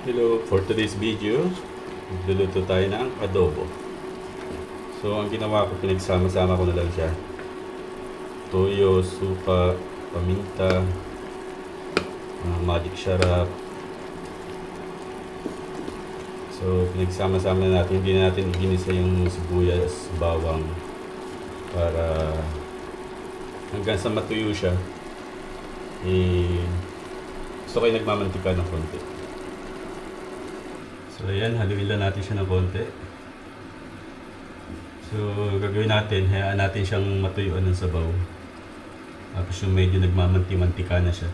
Hello, for today's video, magluluto tayo ng adobo. So, ang ginawa ko, pinagsama-sama ko na lang siya. Toyo, suka, paminta, magic sarap. So, pinagsama-sama na natin. Hindi na natin iginisa yung sibuyas, bawang, para hanggang sa matuyo siya. Gusto ko yung nagmamantika ng konti. So ayan, haluin lang natin siya ng konti. So gagawin natin, hayaan natin siyang matuyuan ng sabaw. Tapos yung medyo nagmamanti-mantika na siya.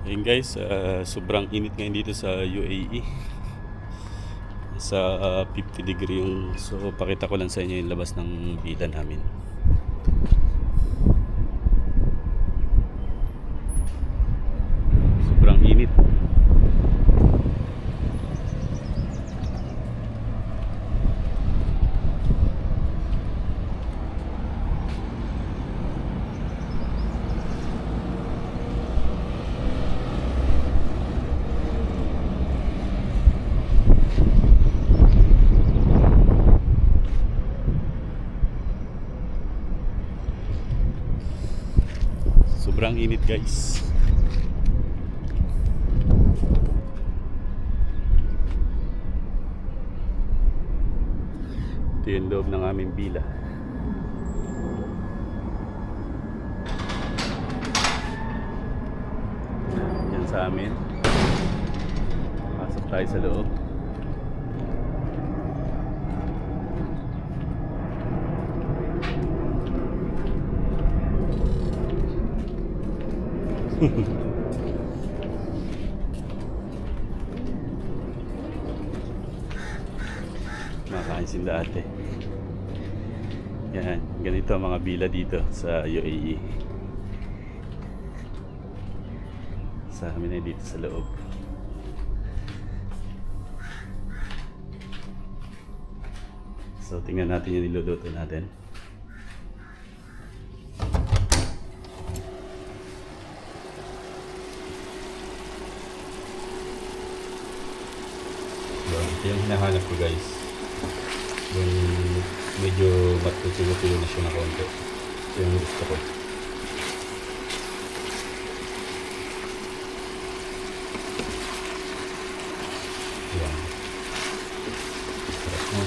Ayun guys, sobrang init ngayon dito sa UAE. Sa 50 degree yung, so pakita ko lang sa inyo yung labas ng villa namin. Sobrang init. Sobrang init guys. Ito yung loob ng aming villa. Yan sa amin. Pasok tayo sa loob. Makain sila ate. Yan, ganito ang mga villa dito sa UAE. Sa amin ay dito sa loob. So tingnan natin yung niluluto natin. Ito yung hinahanap ko guys. Yung medyo matutuyo na siya na konti. Ito yung gusto ko. Yan. Sarap na.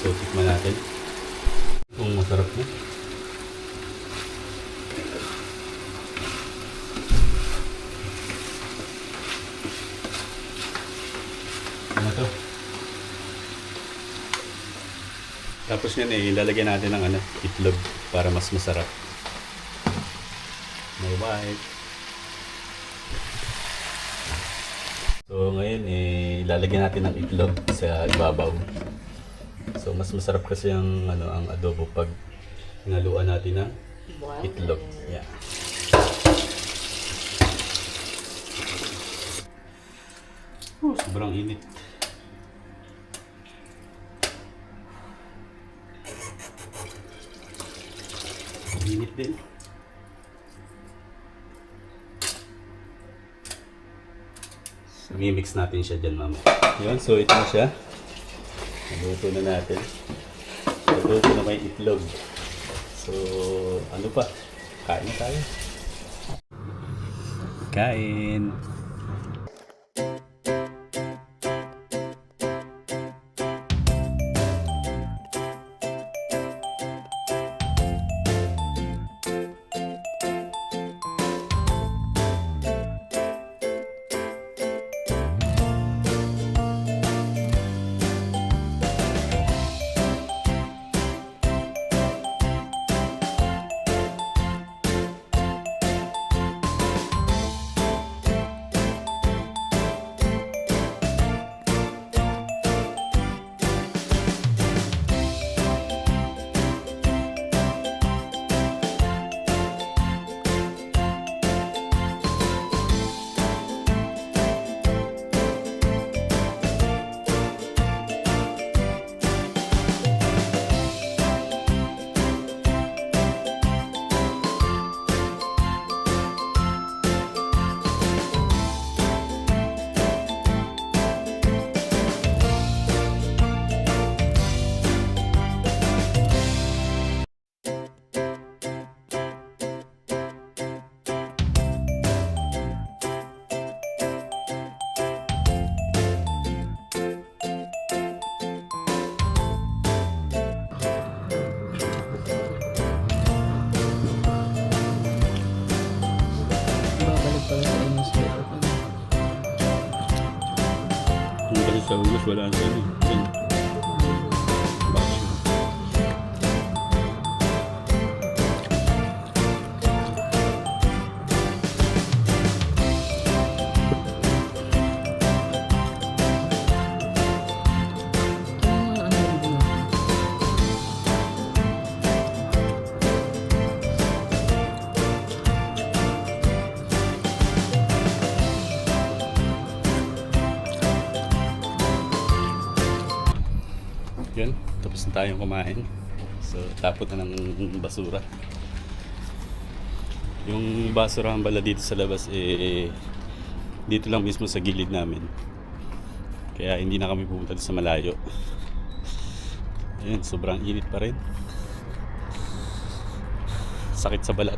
So tikman natin kung masarap na. Ano to? Tapos yan ilalagyan natin ng itlog para mas masarap. May white. So ngayon ilalagyan natin ng itlog sa ibabaw. So mas masarap kasi ang ang adobo pag hinaluan natin ng itlog. Yeah. Sobrang init. Init din. So, mimix natin siya dyan mamaya. Yun, so ito na siya. Naluto na natin. Naluto na may itlog. So, ano pa? Kain na tayo. Kain! sa ulos, wala sa ano. Yan. Bakit? Yun, tapos na tayong kumain. So, tapon na ng basura. Yung basurahan pala dito sa labas, dito lang mismo sa gilid namin. Kaya hindi na kami pumunta sa malayo. Ayun, sobrang init pa rin. Sakit sa balat.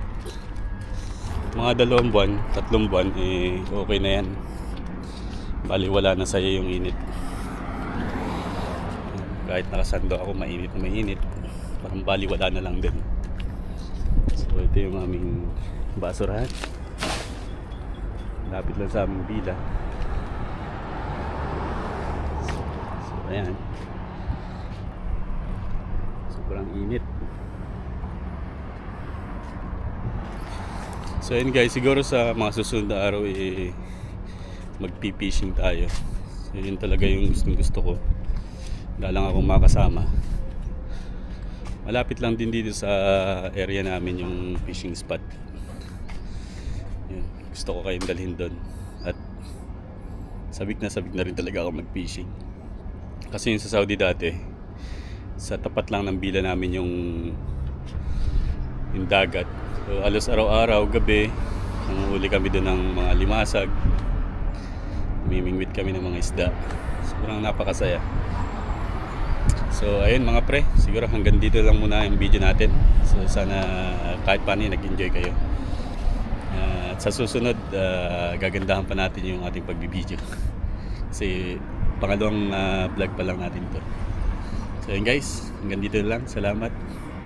Mga 2 buwan, 3 buwan, okay na yan. Bali, wala na sa'yo yung init. Kahit nakasando ako, mainit na mainit, parang baliwala na lang din. So ito yung aming basurahan, lapit lang sa aming bila. So ayan, sobrang init. So ayan guys, siguro sa mga susunod na araw magpi-fishing tayo. So yun talaga yung gusto ko. Wala lang akong makasama. Malapit lang din dito sa area namin yung fishing spot. Yun. Gusto ko kayong dalhin doon. At sabik na rin talaga ako mag-fishing. Kasi yung sa Saudi dati, sa tapat lang ng bila namin yung dagat. So alos araw-araw, gabi, nanguhuli kami doon ng mga limasag. Mimingwit kami ng mga isda. Sobrang napakasaya. So ayun mga pre, siguro hanggang dito lang muna yung video natin. So sana kahit paano nag-enjoy kayo. At sa susunod, gagandahan pa natin yung ating pagbibideo. Kasi pangalawang vlog pa lang natin to. So ayun guys, hanggang dito lang. Salamat.